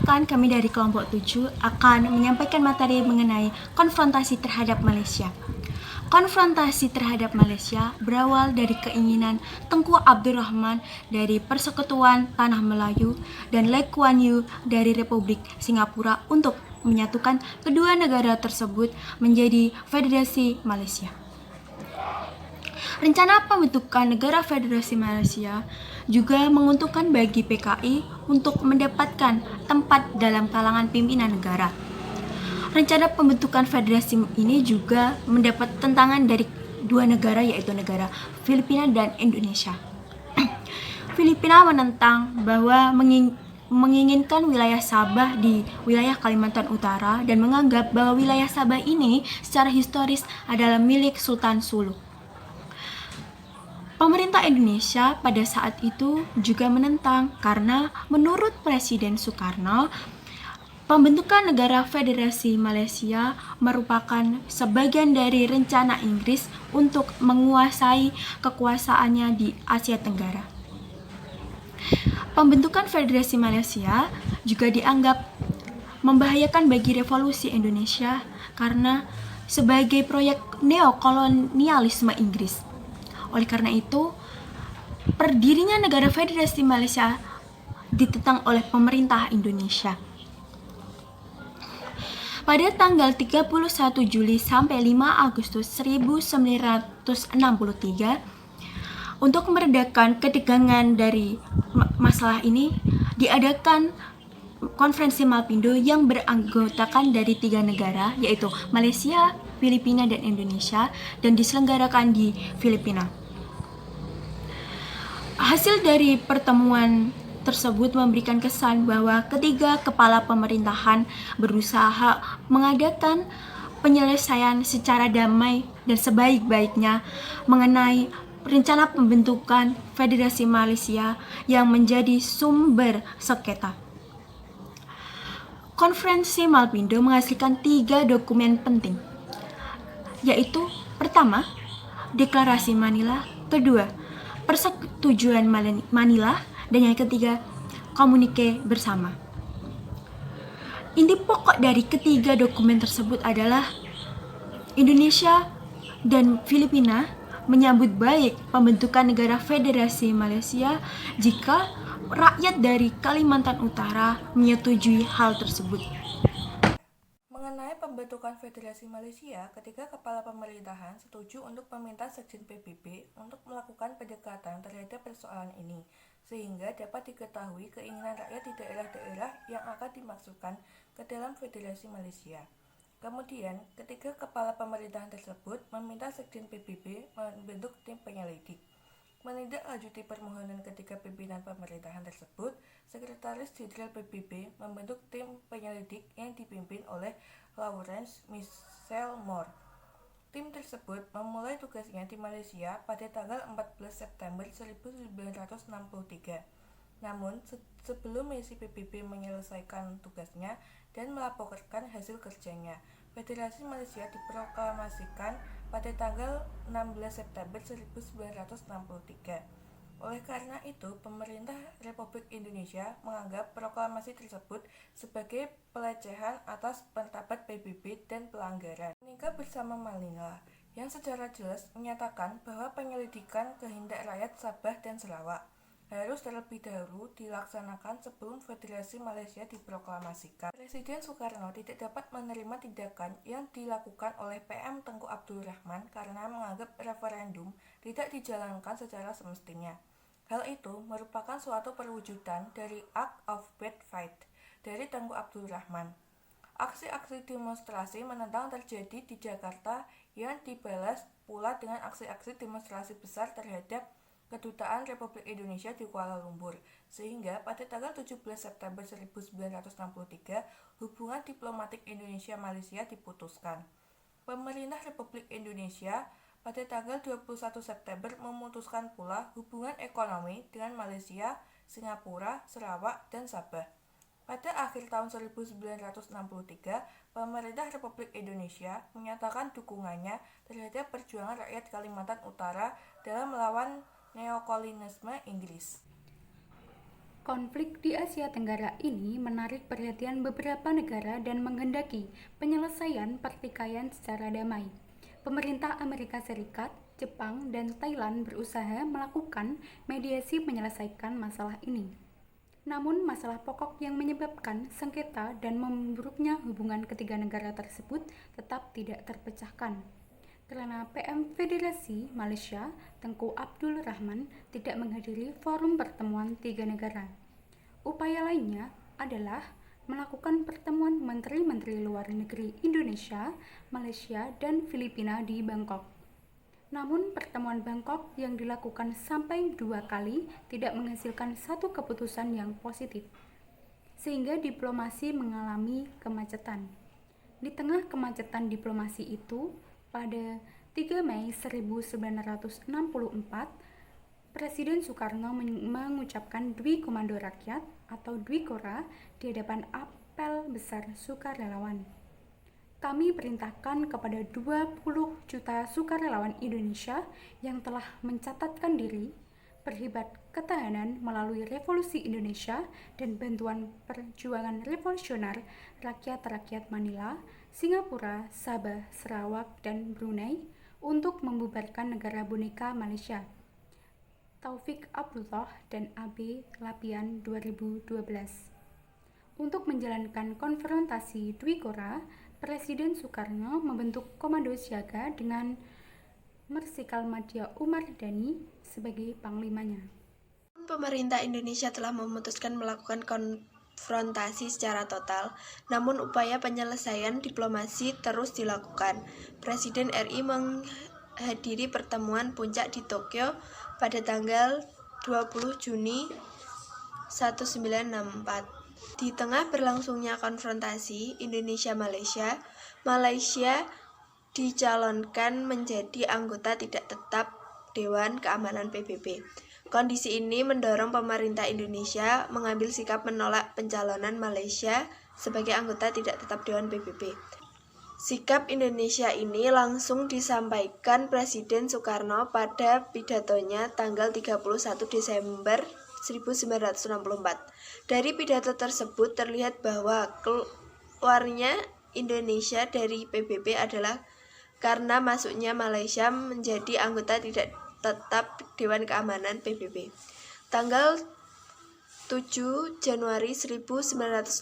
Perkenalkan, kami dari kelompok 7 akan menyampaikan materi mengenai konfrontasi terhadap Malaysia. Konfrontasi terhadap Malaysia berawal dari keinginan Tengku Abdul Rahman dari Persekutuan Tanah Melayu dan Lee Kuan Yew dari Republik Singapura untuk menyatukan kedua negara tersebut menjadi Federasi Malaysia. Rencana pembentukan Negara Federasi Malaysia juga menguntungkan bagi PKI untuk mendapatkan tempat dalam kalangan pimpinan negara. Rencana pembentukan federasi ini juga mendapat tentangan dari dua negara, yaitu negara Filipina dan Indonesia. Filipina menentang bahwa menginginkan wilayah Sabah di wilayah Kalimantan Utara dan menganggap bahwa wilayah Sabah ini secara historis adalah milik Sultan Sulu. Pemerintah Indonesia pada saat itu juga menentang karena menurut Presiden Soekarno, pembentukan Negara Federasi Malaysia merupakan sebagian dari rencana Inggris untuk menguasai kekuasaannya di Asia Tenggara. Pembentukan Federasi Malaysia juga dianggap membahayakan bagi revolusi Indonesia karena sebagai proyek neokolonialisme Inggris. Oleh karena itu, berdirinya Negara Federasi Malaysia ditentang oleh pemerintah Indonesia. Pada tanggal 31 Juli sampai 5 Agustus 1963, untuk meredakan ketegangan dari masalah ini, diadakan konferensi Malpindo yang beranggotakan dari 3 negara, yaitu Malaysia, Filipina, dan Indonesia, dan diselenggarakan di Filipina. Hasil dari pertemuan tersebut memberikan kesan bahwa ketiga kepala pemerintahan berusaha mengadakan penyelesaian secara damai dan sebaik-baiknya mengenai rencana pembentukan Federasi Malaysia yang menjadi sumber sengketa. Konferensi Malpindo menghasilkan 3 dokumen penting, yaitu pertama, Deklarasi Manila, kedua, Persetujuan Manila, dan yang ketiga, Komunike Bersama. Inti pokok dari ketiga dokumen tersebut adalah Indonesia dan Filipina menyambut baik pembentukan Negara Federasi Malaysia jika rakyat dari Kalimantan Utara menyetujui hal tersebut. Mengenai pembentukan Federasi Malaysia, ketiga kepala pemerintahan setuju untuk meminta Sekjen PBB untuk melakukan pendekatan terhadap persoalan ini, sehingga dapat diketahui keinginan rakyat di daerah-daerah yang akan dimasukkan ke dalam Federasi Malaysia. Kemudian, ketiga kepala pemerintahan tersebut meminta Sekjen PBB membentuk tim penyelidik. Menindaklanjuti permohonan ketiga pimpinan pemerintahan tersebut, Sekretaris Jenderal PBB membentuk tim penyelidik yang dipimpin oleh Lawrence Michel Moore. Tim tersebut memulai tugasnya di Malaysia pada tanggal 14 September 1963. Namun, sebelum misi PBB menyelesaikan tugasnya dan melaporkan hasil kerjanya, Federasi Malaysia diproklamasikan pada tanggal 16 September 1963. Oleh karena itu, pemerintah Republik Indonesia menganggap proklamasi tersebut sebagai pelecehan atas martabat PBB dan pelanggaran. Komunike Bersama Manila, yang secara jelas menyatakan bahwa penyelidikan kehendak rakyat Sabah dan Sarawak harus terlebih dahulu dilaksanakan sebelum Federasi Malaysia diproklamasikan. Presiden Soekarno tidak dapat menerima tindakan yang dilakukan oleh PM Tengku Abdul Rahman karena menganggap referendum tidak dijalankan secara semestinya. Hal itu merupakan suatu perwujudan dari Act of Bad Faith dari Tengku Abdul Rahman. Aksi-aksi demonstrasi menentang terjadi di Jakarta yang dibalas pula dengan aksi-aksi demonstrasi besar terhadap Kedutaan Republik Indonesia di Kuala Lumpur, sehingga pada tanggal 17 September 1963 hubungan diplomatik Indonesia-Malaysia diputuskan. Pemerintah Republik Indonesia pada tanggal 21 September memutuskan pula hubungan ekonomi dengan Malaysia, Singapura, Sarawak, dan Sabah. Pada akhir tahun 1963, pemerintah Republik Indonesia menyatakan dukungannya terhadap perjuangan rakyat Kalimantan Utara dalam melawan neokolonialisme Inggris. Konflik di Asia Tenggara ini menarik perhatian beberapa negara dan menghendaki penyelesaian pertikaian secara damai. Pemerintah Amerika Serikat, Jepang, dan Thailand berusaha melakukan mediasi menyelesaikan masalah ini. Namun, masalah pokok yang menyebabkan sengketa dan memburuknya hubungan ketiga negara tersebut tetap tidak terpecahkan. Karena PM Federasi Malaysia, Tengku Abdul Rahman, tidak menghadiri forum pertemuan tiga negara. Upaya lainnya adalah melakukan pertemuan Menteri-Menteri Luar Negeri Indonesia, Malaysia, dan Filipina di Bangkok. Namun, pertemuan Bangkok yang dilakukan sampai 2 kali tidak menghasilkan satu keputusan yang positif, sehingga diplomasi mengalami kemacetan. Di tengah kemacetan diplomasi itu, pada 3 Mei 1964, Presiden Soekarno mengucapkan Dwi Komando Rakyat atau Dwi Kora di hadapan apel besar sukarelawan. Kami perintahkan kepada 20 juta sukarelawan Indonesia yang telah mencatatkan diri, berhebat ketahanan melalui Revolusi Indonesia dan bantuan perjuangan revolusioner rakyat-rakyat Manila, Singapura, Sabah, Sarawak, dan Brunei untuk membubarkan negara boneka Malaysia. Taufik Abdullah dan AB Lapian 2012. Untuk menjalankan konfrontasi Dwi Kora, Presiden Soekarno membentuk Komando Siaga dengan Marsikal Madya Umar Dhani sebagai panglimanya. Pemerintah Indonesia telah memutuskan melakukan konfrontasi secara total, namun upaya penyelesaian diplomasi terus dilakukan. Presiden RI menghadiri pertemuan puncak di Tokyo pada tanggal 20 Juni 1964. Di tengah berlangsungnya konfrontasi Indonesia-Malaysia, Malaysia dicalonkan menjadi anggota tidak tetap Dewan Keamanan PBB. Kondisi ini mendorong pemerintah Indonesia mengambil sikap menolak pencalonan Malaysia sebagai anggota tidak tetap Dewan PBB. Sikap Indonesia ini langsung disampaikan Presiden Soekarno pada pidatonya tanggal 31 Desember 1964. Dari pidato tersebut terlihat bahwa keluarnya Indonesia dari PBB adalah karena masuknya Malaysia menjadi anggota tidak tetap Dewan Keamanan PBB. Tanggal 7 Januari 1965,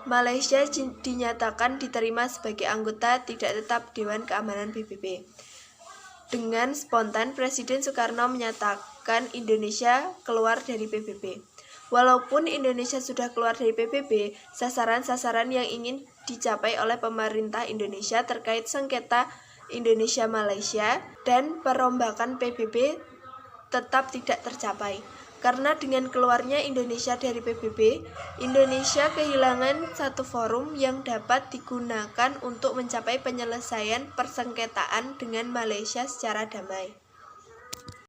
Malaysia dinyatakan diterima sebagai anggota tidak tetap Dewan Keamanan PBB. Dengan spontan, Presiden Soekarno menyatakan Indonesia keluar dari PBB. Walaupun Indonesia sudah keluar dari PBB, sasaran-sasaran yang ingin dicapai oleh pemerintah Indonesia terkait sengketa Indonesia-Malaysia dan perombakan PBB tetap tidak tercapai. Karena dengan keluarnya Indonesia dari PBB, Indonesia kehilangan satu forum yang dapat digunakan untuk mencapai penyelesaian persengketaan dengan Malaysia secara damai.